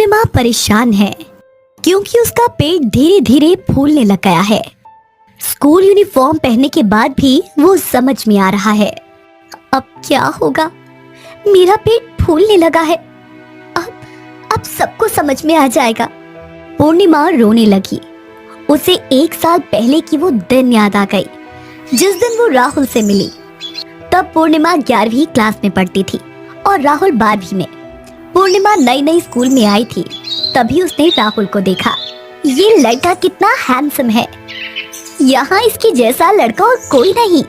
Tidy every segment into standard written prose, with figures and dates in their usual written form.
पूर्णिमा परेशान है क्योंकि उसका पेट धीरे धीरे फूलने लग गया है। स्कूल यूनिफॉर्म पहनने के बाद भी वो समझ में आ रहा है, अब क्या होगा, मेरा पेट फूलने लगा है, अब सबको समझ में आ जाएगा। पूर्णिमा रोने लगी। उसे 1 साल पहले की वो दिन याद आ गई जिस दिन वो राहुल से मिली। तब पूर्णिमा 11वीं क्लास में पढ़ती थी और राहुल 12वीं में। पूर्णिमा नई स्कूल में आई थी, तभी उसने राहुल को देखा। ये लड़का कितना हैंडसम है, यहाँ इसके जैसा लड़का और कोई नहीं।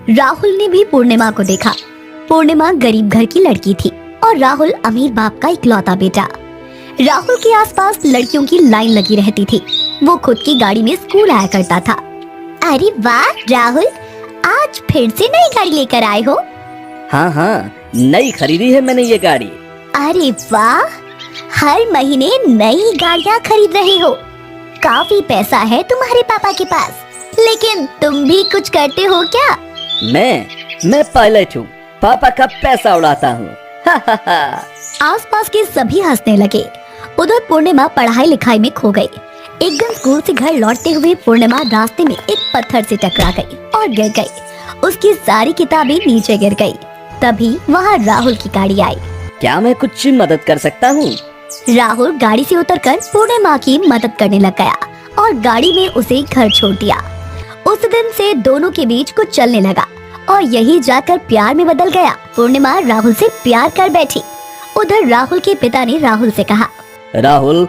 राहुल ने भी पूर्णिमा को देखा। पूर्णिमा गरीब घर की लड़की थी और राहुल अमीर बाप का इकलौता बेटा। राहुल के आसपास लड़कियों की लाइन लगी रहती थी। वो खुद की गाड़ी में स्कूल आया करता था। अरे वाह राहुल, आज फिर से नई गाड़ी लेकर आए हो? हाँ, नई खरीदी है मैंने ये गाड़ी। अरे वाह, हर महीने नई गाड़ियाँ खरीद रहे हो। काफी पैसा है तुम्हारे पापा के पास। लेकिन तुम भी कुछ करते हो क्या? मैं पायलट हूँ, पापा का पैसा उड़ाता हूँ। आसपास के सभी हंसने लगे। उधर पूर्णिमा पढ़ाई लिखाई में खो गई। एक दिन स्कूल से घर लौटते हुए पूर्णिमा रास्ते में एक पत्थर से टकरा गई और गिर गई। उसकी सारी किताबें नीचे गिर गई। तभी वहाँ राहुल की गाड़ी आई। क्या मैं कुछ मदद कर सकता हूँ? राहुल गाड़ी से उतरकर पूर्णिमा की मदद करने लग गया और गाड़ी में उसे घर छोड़ दिया। उस दिन से दोनों के बीच कुछ चलने लगा और यही जाकर प्यार में बदल गया। पूर्णिमा राहुल से प्यार कर बैठी। उधर राहुल के पिता ने राहुल से कहा, राहुल,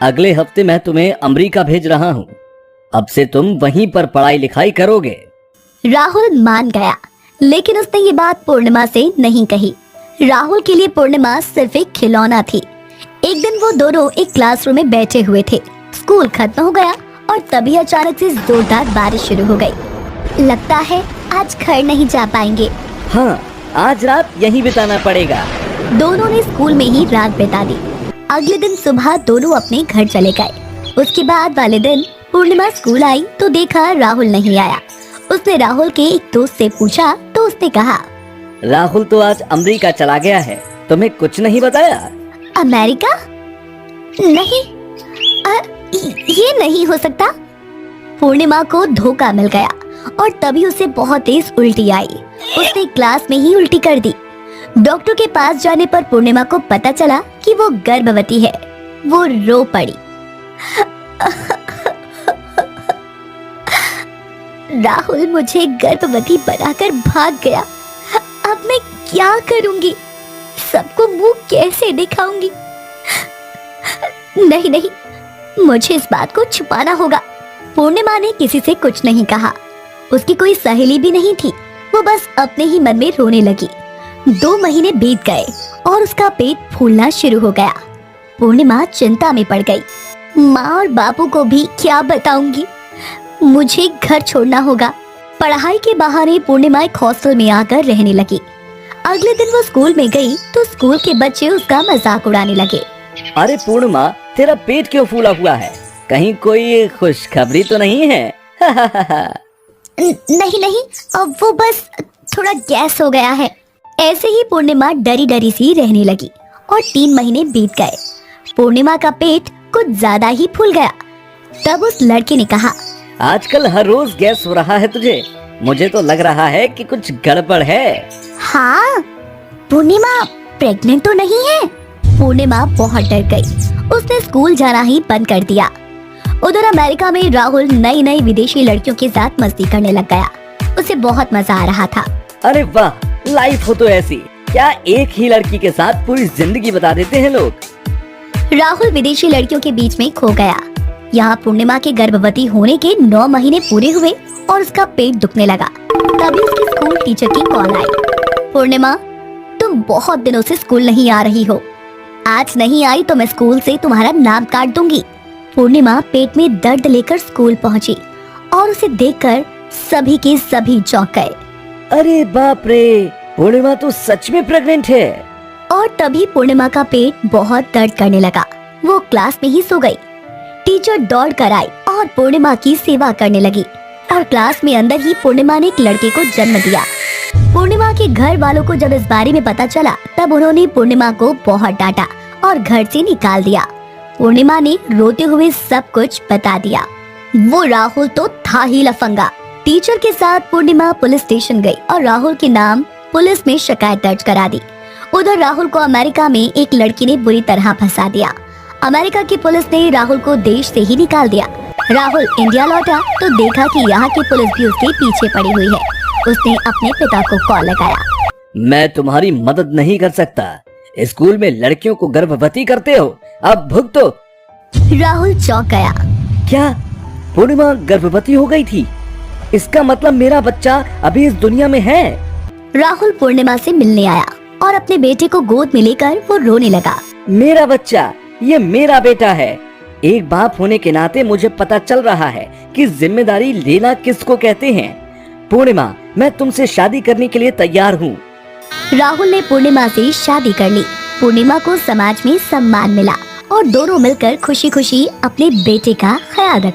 अगले हफ्ते मैं तुम्हें अमेरिका भेज रहा हूँ। अब से तुम वहीं पर पढ़ाई लिखाई करोगे। राहुल मान गया, लेकिन उसने ये बात पूर्णिमा से नहीं कही। राहुल के लिए पूर्णिमा सिर्फ एक खिलौना थी। एक दिन वो दोनों एक क्लासरूम में बैठे हुए थे। स्कूल खत्म हो गया और तभी अचानक से जोरदार बारिश शुरू हो गई। लगता है आज घर नहीं जा पाएंगे। हाँ, आज रात यहीं बिताना पड़ेगा। दोनों ने स्कूल में ही रात बिता दी। अगले दिन सुबह दोनों अपने घर चले गए। उसके बाद वाले दिन पूर्णिमा स्कूल आई तो देखा राहुल नहीं आया। उसने राहुल के एक दोस्त से पूछा तो उसने कहा, राहुल तो आज अमेरिका चला गया है, तुम्हें कुछ नहीं बताया? अमेरिका? नहीं, ये नहीं हो सकता। पूर्णिमा को धोखा मिल गया और तभी उसे बहुत तेज उल्टी आई। उसने क्लास में ही उल्टी कर दी। डॉक्टर के पास जाने पर पूर्णिमा को पता चला कि वो गर्भवती है। वो रो पड़ी। राहुल मुझे गर्भवती बनाकर भाग गया। अब मैं क्या करूंगी? सबको मुंह कैसे दिखाऊंगी? नहीं, मुझे इस बात को छुपाना होगा। पूर्णिमा ने किसी से कुछ नहीं कहा। उसकी कोई सहेली भी नहीं थी। वो बस अपने ही मन में रोने लगी। 2 महीने बीत गए और उसका पेट फूलना शुरू हो गया। पूर्णिमा चिंता में पड़ गई। माँ और बापू को भी क्या बताऊंगी? मुझे घर छोड़ना होगा। पढ़ाई के बहाने पूर्णिमा एक हॉस्टल में आकर रहने लगी। अगले दिन वो स्कूल में गई तो स्कूल के बच्चे उसका मजाक उड़ाने लगे। अरे पूर्णिमा, तेरा पेट क्यों फूला हुआ है? कहीं कोई खुशखबरी तो नहीं है? नहीं, अब वो बस थोड़ा गैस हो गया है। ऐसे ही पूर्णिमा डरी डरी सी रहने लगी और 3 महीने बीत गए। पूर्णिमा का पेट कुछ ज्यादा ही फूल गया। तब उस लड़के ने कहा, आजकल हर रोज गैस हो रहा है तुझे। मुझे तो लग रहा है कि कुछ गड़बड़ है। हाँ, पूर्णिमा प्रेग्नेंट तो नहीं है? पूर्णिमा बहुत डर गई। उसने स्कूल जाना ही बंद कर दिया। उधर अमेरिका में राहुल नई विदेशी लड़कियों के साथ मस्ती करने लग गया। उसे बहुत मजा आ रहा था। अरे वाह, लाइफ हो तो ऐसी। क्या एक ही लड़की के साथ पूरी जिंदगी बता देते हैं लोग। राहुल विदेशी लड़कियों के बीच में खो गया। यहाँ पूर्णिमा के गर्भवती होने के 9 महीने पूरे हुए और उसका पेट दुखने लगा। तभी उसकी स्कूल टीचर की कॉल आई। पूर्णिमा, तुम बहुत दिनों से स्कूल नहीं आ रही हो। आज नहीं आई तो मैं स्कूल से तुम्हारा नाम काट दूंगी। पूर्णिमा पेट में दर्द लेकर स्कूल पहुंची और उसे देखकर सभी के सभी चौंक गए। अरे बाप रे, पूर्णिमा तो सच में प्रेग्नेंट है। और तभी पूर्णिमा का पेट बहुत दर्द करने लगा। वो क्लास में ही सो गई। टीचर दौड़ कर आई और पूर्णिमा की सेवा करने लगी और क्लास में अंदर ही पूर्णिमा ने एक लड़के को जन्म दिया। पूर्णिमा के घर वालों को जब इस बारे में पता चला तब उन्होंने पूर्णिमा को बहुत डांटा और घर से निकाल दिया। पूर्णिमा ने रोते हुए सब कुछ बता दिया। वो राहुल तो था ही लफंगा। टीचर के साथ पूर्णिमा पुलिस स्टेशन गई और राहुल के नाम पुलिस में शिकायत दर्ज करा दी। उधर राहुल को अमेरिका में एक लड़की ने बुरी तरह फंसा दिया। अमेरिका की पुलिस ने राहुल को देश से ही निकाल दिया। राहुल इंडिया लौटा तो देखा कि यहाँ की पुलिस भी उसके पीछे पड़ी हुई है। उसने अपने पिता को कॉल लगाया। मैं तुम्हारी मदद नहीं कर सकता। स्कूल में लड़कियों को गर्भवती करते हो, अब भुगतो। राहुल चौंक गया। क्या पूर्णिमा गर्भवती हो गई थी? इसका मतलब मेरा बच्चा अभी इस दुनिया में है। राहुल पूर्णिमा से मिलने आया और अपने बेटे को गोद में लेकर वो रोने लगा। मेरा बच्चा, ये मेरा बेटा है। एक बाप होने के नाते मुझे पता चल रहा है कि जिम्मेदारी लेना किसको कहते हैं। पूर्णिमा, मैं तुमसे शादी करने के लिए तैयार हूँ। राहुल ने पूर्णिमा से शादी कर ली। पूर्णिमा को समाज में सम्मान मिला और दोनों मिलकर खुशी खुशी अपने बेटे का ख्याल रखते